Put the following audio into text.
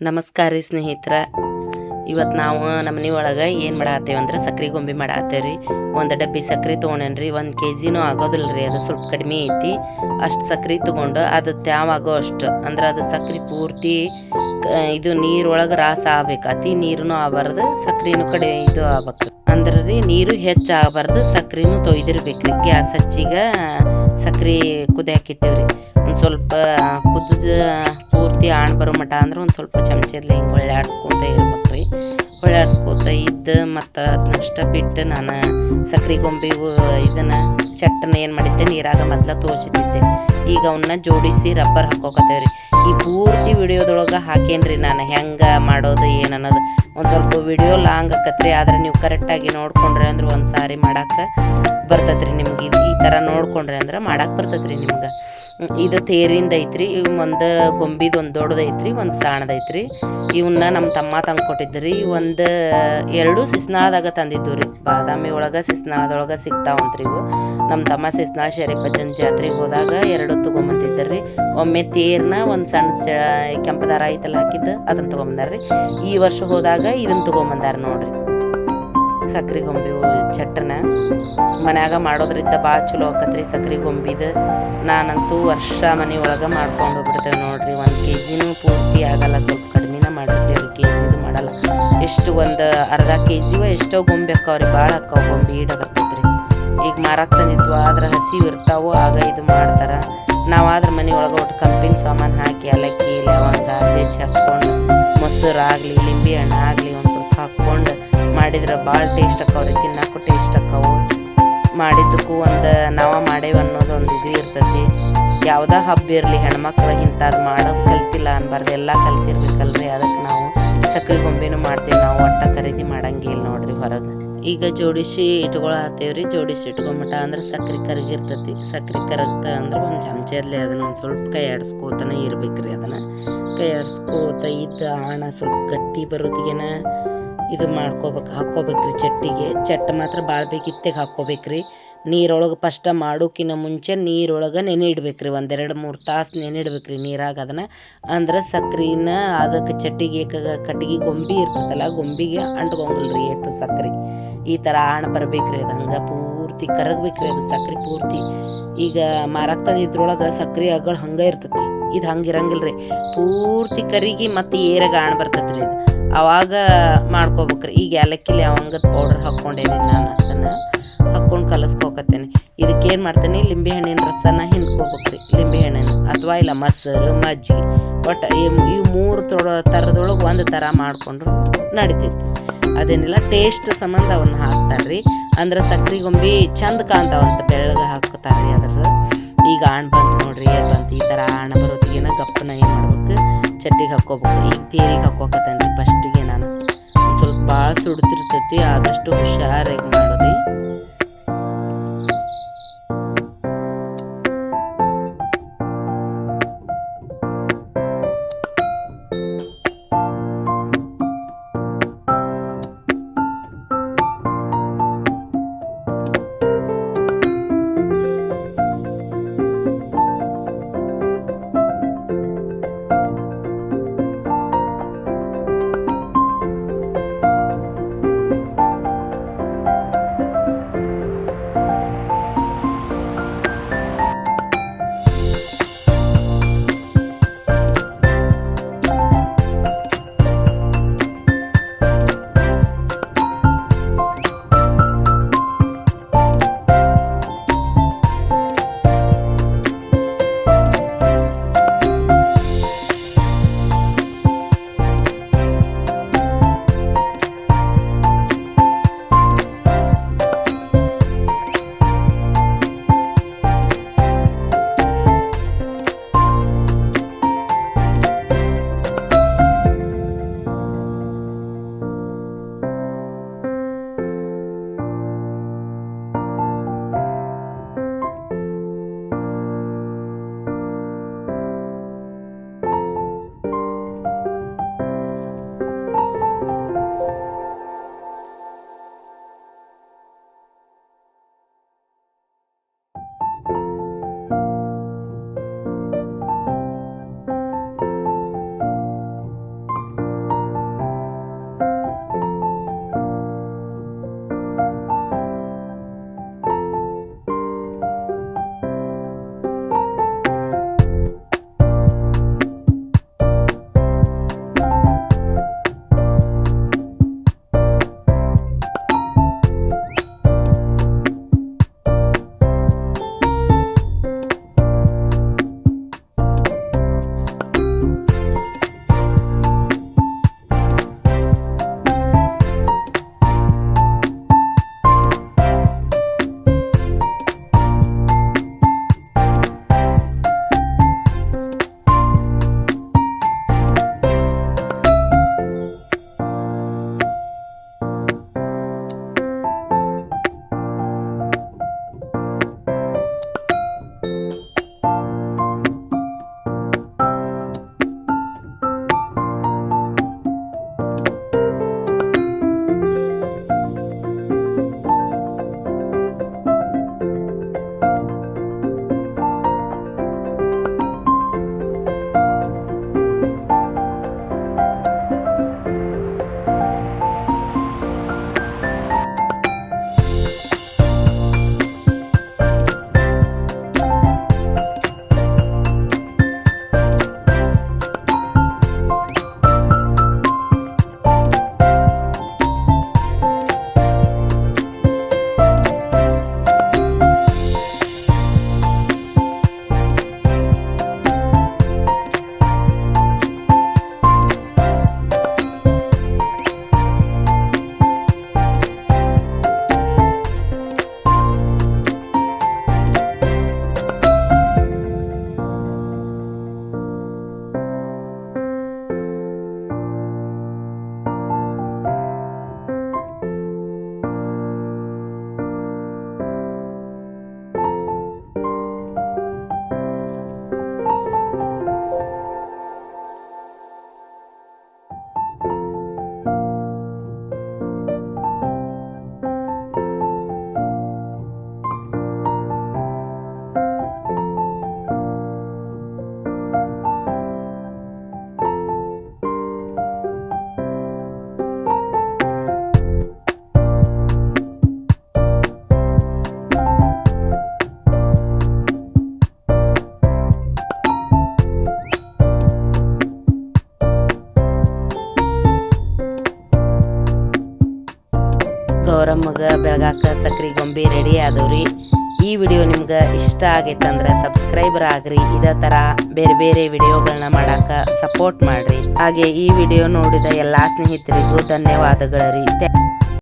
ನಮಸ್ಕಾರ ರೀ ಸ್ನೇಹಿತರ. ಇವತ್ತು ನಾವು ನಮ್ಮ ಮನೆ ಒಳಗೆ ಏನು ಮಾಡಾತ್ತೇವೆ ಅಂದ್ರೆ ಸಕ್ರೆ ಗೊಂಬೆ ಮಾಡಾತ್ತೇವೆ ರೀ. ಒಂದು ಡಬ್ಬಿ ಸಕ್ರೆ ತೊಗೊಂಡೇನ್ರಿ. 1 kg ಆಗೋದಿಲ್ಲ ರೀ, ಅದು ಸ್ವಲ್ಪ ಕಡಿಮೆ ಐತಿ. ಅಷ್ಟು ಸಕ್ರೆ ತೊಗೊಂಡು ಅದು ತ್ಯಾವಾಗೋ ಅಷ್ಟು ಅಂದ್ರೆ ಅದು ಸಕ್ರೆ ಪೂರ್ತಿ ಇದು ನೀರೊಳಗೆ ರಾಸ ಆಗ್ಬೇಕು. ಅತಿ ನೀರೂ ಆಗಬಾರ್ದು, ಸಕ್ರೆನೂ ಕಡೆ ಇದು ಆಗ್ಬೇಕು. ಅಂದ್ರೆ ರೀ ನೀರು ಹೆಚ್ಚು ಆಗಬಾರ್ದು, ಸಕ್ರೆನೂ ತೊಯ್ದಿರ್ಬೇಕು ರೀ. ಗ್ಯಾಸ್ ಹಚ್ಚಿಗೆ ಸಕ್ರೆ ಕುದಿಯಾಕಿಟ್ಟೇವ್ರಿ. ಒಂದು ಸ್ವಲ್ಪ ಕುದ್ದು ಪೂರ್ತಿ ಆಣ್ ಬರೋ ಮಟ ಅಂದ್ರೆ ಒಂದು ಸ್ವಲ್ಪ ಚಮಚದಲ್ಲಿ ಹಿಂಗೆ ಹೊಳ್ಳಾಡ್ಸ್ಕೊತ ಇರ್ಬೇಕು ರೀ. ಹೊಳ್ಳಾಡ್ಸ್ಕೊತ ಇದ್ದು ಮತ್ತು ಅದನ್ನಷ್ಟ ಬಿಟ್ಟು ನಾನು ಸಕ್ರೆ ಗೊಂಬೆ ಇದನ್ನು ಚಟ್ಟನ ಏನು ಮಾಡಿದ್ದೆ ನೀರಾಗ ಮೊದಲ ತೋರಿಸಿದ್ದೆ. ಈಗ ಅವನ್ನ ಜೋಡಿಸಿ ರಬ್ಬರ್ ಹಾಕೋಕತ್ತೇವೆ ರೀ. ಈ ಪೂರ್ತಿ ವಿಡಿಯೋದೊಳಗೆ ಹಾಕೇನ್ರಿ ನಾನು ಹೆಂಗೆ ಮಾಡೋದು ಏನು ಅನ್ನೋದು. ಒಂದು ಸ್ವಲ್ಪ ವಿಡಿಯೋ ಲಾಂಗ್ ಆಕತ್ರಿ, ಆದ್ರೆ ನೀವು ಕರೆಕ್ಟಾಗಿ ನೋಡ್ಕೊಂಡ್ರಿ ಅಂದ್ರೆ ಒಂದು ಸಾರಿ ಮಾಡಕ್ಕೆ ಬರ್ತೈತ್ರಿ ನಿಮ್ಗೆ. ಈ ಥರ ನೋಡ್ಕೊಂಡ್ರಿ ಅಂದ್ರೆ ಮಾಡಕ್ಕೆ ಬರ್ತೈತ್ರಿ ನಿಮ್ಗೆ. ಇದು ತೇರಿಂದ ಐತ್ರಿ. ಇವು ಒಂದು ಗೊಂಬಿದು ಒಂದು ದೊಡ್ಡದೈತ್ರಿ, ಒಂದು ಸಣ್ಣದೈತ್ರಿ. ಇವನ್ನ ನಮ್ಮ ತಮ್ಮ ತಂದು ಕೊಟ್ಟಿದ್ರಿ. ಎರಡು ಸಿಸ್ನಾಳದಾಗ ತಂದಿದ್ದು ರೀ. ಬಾದಾಮಿ ಒಳಗೆ ಸಿಸ್ನಾಳದೊಳಗೆ ಸಿಗ್ತಾವಂತ್ರಿ ಇವು. ನಮ್ಮ ತಮ್ಮ ಸಿಸ್ನಾಳ ಶರೀಫಜ್ಜನ ಜಾತ್ರೆಗೆ ಹೋದಾಗ 2 ತೊಗೊಂಬಂದಿದ್ದರಿ. ಒಮ್ಮೆ ತೇರ್ನ ಒಂದು ಸಣ್ಣ ಕೆಂಪು ದಾರ ಐತಲ್ಲ ಹಾಕಿದ್ದು ಅದನ್ನು ತೊಗೊಂಬಂದಾರ್ರಿ. ಈ ವರ್ಷ ಹೋದಾಗ ಇದನ್ನು ತೊಗೊಂಬಂದಾರ ನೋಡ್ರಿ, ಸಕ್ರೆ ಗೊಂಬೆ ಚಟ್ಟನ. ಮನ್ಯಾಗ ಮಾಡೋದ್ರಿಂದ ಭಾಳ ಚಲೋ ಆಕತ್ರಿ ಸಕ್ರೆ ಗೊಂಬಿದು. ನಾನಂತೂ ವರ್ಷ ಮನೆ ಒಳಗೆ ಮಾಡ್ಕೊಂಡು ಹೋಗ್ಬಿಡ್ತೇವೆ ನೋಡ್ರಿ. 1 kgನೂ ಪೂರ್ತಿ ಆಗಲ್ಲ, ಸ್ವಲ್ಪ ಕಡಿಮೆನ ಮಾಡಿರ್ತೇವೆ ರೀ. ಕೆಜಿದು ಮಾಡಲ್ಲ. ಎಷ್ಟು ಒಂದು ಅರ್ಧ kg ಎಷ್ಟೋ ಗೊಂಬೆ ಅಕ್ಕವ್ರಿ, ಭಾಳ ಅಕ್ಕವು ಗೊಂಬೆ ಈಡ ಬರ್ತೈತ್ರಿ. ಈಗ ಮಾರಾಕ್ ತಂದಿದ್ವು, ಆದ್ರೆ ಹಸಿವು ಇರ್ತಾವೋ ಆಗ ಇದು ಮಾಡ್ತಾರೆ. ನಾವಾದ್ರೆ ಮನೆ ಒಳಗೆ ಒಟ್ಟು ಕಂಪಿನ ಸಾಮಾನು ಹಾಕಿ ಏಲಕ್ಕಿ ಲವಂಗ ಜಜ್ಜಿ ಹಾಕ್ಕೊಂಡು ಮೊಸರು ಆಗಲಿ ಲಿಂಬೆ ಹಣ್ಣು ಆಗಲಿ ಒಂದು ಸ್ವಲ್ಪ ಹಾಕ್ಕೊಂಡು ಮಾಡಿದ್ರೆ ಭಾಳ ಟೇಸ್ಟ್ ಅಕ್ಕವ್ರಿ. ತಿನ್ನಕ್ಕೂ ಟೇಸ್ಟ್ ಅಕ್ಕವು. ಮಾಡಿದ್ದಕ್ಕೂ ಒಂದು ನಾವು ಮಾಡೇವಿ ಅನ್ನೋದು ಒಂದು ಇದು ಇರ್ತೈತಿ. ಯಾವುದೇ ಹಬ್ಬ ಇರಲಿ ಹೆಣ್ಮಕ್ಳು ಇಂಥದ್ದು ಮಾಡೋದು ಕಲ್ತಿಲ್ಲ ಅನ್ಬಾರ್ದು, ಎಲ್ಲ ಕಲ್ತಿರ್ಬೇಕಲ್ರಿ. ಅದಕ್ಕೆ ನಾವು ಸಕ್ರೆ ಗೊಂಬೆನೂ ಮಾಡ್ತೀವಿ. ನಾವು ಒಟ್ಟ ಖರೀದಿ ಮಾಡಂಗಿಲ್ಲ ನೋಡ್ರಿ ಹೊರಗೆ. ಈಗ ಜೋಡಿಸಿ ಇಟ್ಕೊಳತ್ತೇವ್ರಿ. ಜೋಡಿಸಿ ಇಟ್ಕೊಂಬಿಟ್ಟ ಅಂದ್ರೆ ಸಕ್ರೆ ಕರಗಿರ್ತೈತಿ. ಸಕ್ರೆ ಕರಗ್ತ ಅಂದ್ರೆ ಒಂದು ಚಮಚಲ್ಲಿ ಅದನ್ನು ಒಂದು ಸ್ವಲ್ಪ ಕೈ ಆಡಿಸ್ಕೋತಾನೆ ಇರ್ಬೇಕ್ರಿ. ಅದನ್ನು ಕೈ ಆಡಿಸ್ಕೋತ ಇದ್ದ ಆಣ ಸ್ವಲ್ಪ ಗಟ್ಟಿ ಬರೋದಿಗೆನ ಇದು ಹಾಕ್ಕೋಬೇಕ್ರಿ ಚಟ್ಟಿಗೆ. ಚಟ್ಟ ಮಾತ್ರ ಭಾಳ ಬೇಕಿತ್ತಾಗ ಹಾಕ್ಕೋಬೇಕ್ರಿ. ನೀರೊಳಗೆ ಫಸ್ಟ ಮಾಡೋಕ್ಕಿಂತ ಮುಂಚೆ ನೀರೊಳಗೆ ನೆನೆ ಇಡ್ಬೇಕ್ರಿ. 1-2-3 ತಾಸು ನೆನೆ ಇಡ್ಬೇಕ್ರಿ ನೀರಾಗ. ಅದನ್ನು ಅಂದ್ರೆ ಸಕ್ರೆನ ಅದಕ್ಕೆ ಚಟ್ಟಿಗೆ ಕಟ್ಟಿಗೆ ಗೊಂಬೆ ಇರ್ತದಲ್ಲ, ಗೊಂಬಿಗೆ ಅಂಟ್ಕೊಂಗಲ್ರಿ ಎಷ್ಟು ಸಕ್ರೆ. ಈ ಥರ ಆಣ ಬರ್ಬೇಕ್ರಿ. ಅದು ಹಂಗೆ ಪೂರ್ತಿ ಕರಗ್ಬೇಕ್ರಿ ಅದು ಸಕ್ರೆ ಪೂರ್ತಿ. ಈಗ ಮಾರಾಕ್ ತಂದಿದ್ರೊಳಗೆ ಸಕ್ರೆ ಅಗಳು ಹಂಗೆ ಇರ್ತೈತಿ. ಇದು ಹಂಗೆ ಇರಂಗಿಲ್ರಿ, ಪೂರ್ತಿ ಕರಿಗಿ ಮತ್ತು ಏರಾಗ ಆಣ ಬರ್ತೈತ್ರಿ ಇದು. ಅವಾಗ ಮಾಡ್ಕೋಬೇಕ್ರಿ. ಈಗ ಏಲಕ್ಕಿ ಲವಂಗದ ಪೌಡರ್ ಹಾಕ್ಕೊಂಡೇನಿ ನಾನು. ಅದನ್ನು ಹಾಕ್ಕೊಂಡು ಕಲಸ್ಕೋಕತ್ತೇನೆ. ಇದಕ್ಕೇನು ಮಾಡ್ತೇನೆ, ಲಿಂಬೆ ಹಣ್ಣಿನ ರಸನ ಹಿಂಡ್ಕೋಬೇಕ್ರಿ. ಲಿಂಬೆ ಹಣ್ಣಿನ ಅಥವಾ ಇಲ್ಲ ಮೊಸರು ಮಜ್ಜಿಗೆ ಒಟ್ಟು ಇವು 3 ಥರದೊಳಗೆ ಒಂದು ಥರ ಮಾಡಿಕೊಂಡ್ರು ನಡಿತೈತಿ. ಅದೇನಿಲ್ಲ ಟೇಸ್ಟ್ ಸಂಬಂಧ ಅವನ್ನ ಹಾಕ್ತಾರ್ರಿ. ಅಂದ್ರೆ ಸಕ್ರೆ ಗೊಂಬೆ ಚಂದ ಕಾಣ್ತಾವಂತ ಬೆಳ್ಳಗೆ ಹಾಕ್ತಾರ್ರಿ ಅದ್ರದ್ದು. ಈಗ ಆಣ್ ಬಂತು ನೋಡ್ರಿ, ಬಂತು. ಈ ಥರ ಆಣ ಬರೋತ್ತಿಗೇನ ಗಪ್ಪನ ಏನು ಮಾಡ್ಬೇಕು, ಚಟ್ಟಿಗೆ ಹಾಕ್ಕೋಬೇಕು. ಈಗ ತೇರಿಗೆ ಹಾಕ್ಕೋಕತ್ತೇನೆ ರೀ ಫಸ್ಟಿಗೆ ನಾನು. ಒಂದು ಸ್ವಲ್ಪ ಭಾಳ ಸುಡ್ತಿರ್ತೈತಿ, ಆದಷ್ಟು ಹುಷಾರಾಗಿ ಮಾಡೋರಿ. ಗೌರಮ್ಮಗೆ ಬೆಳಗಾಕ ಸಕ್ರೆ ಗೊಂಬೆ ರೆಡಿ ಆದವ್ರಿ. ಈ ವಿಡಿಯೋ ನಿಮ್ಗೆ ಇಷ್ಟ ಆಗೈತಂದ್ರೆ ಸಬ್ಸ್ಕ್ರೈಬರ್ ಆಗ್ರಿ. ಇದೇ ಥರ ಬೇರೆ ಬೇರೆ ವಿಡಿಯೋಗಳನ್ನ ಮಾಡಾಕ ಸಪೋರ್ಟ್ ಮಾಡ್ರಿ. ಹಾಗೆ ಈ ವಿಡಿಯೋ ನೋಡಿದ ಎಲ್ಲ ಸ್ನೇಹಿತರಿಗೂ ಧನ್ಯವಾದಗಳು ರೀ.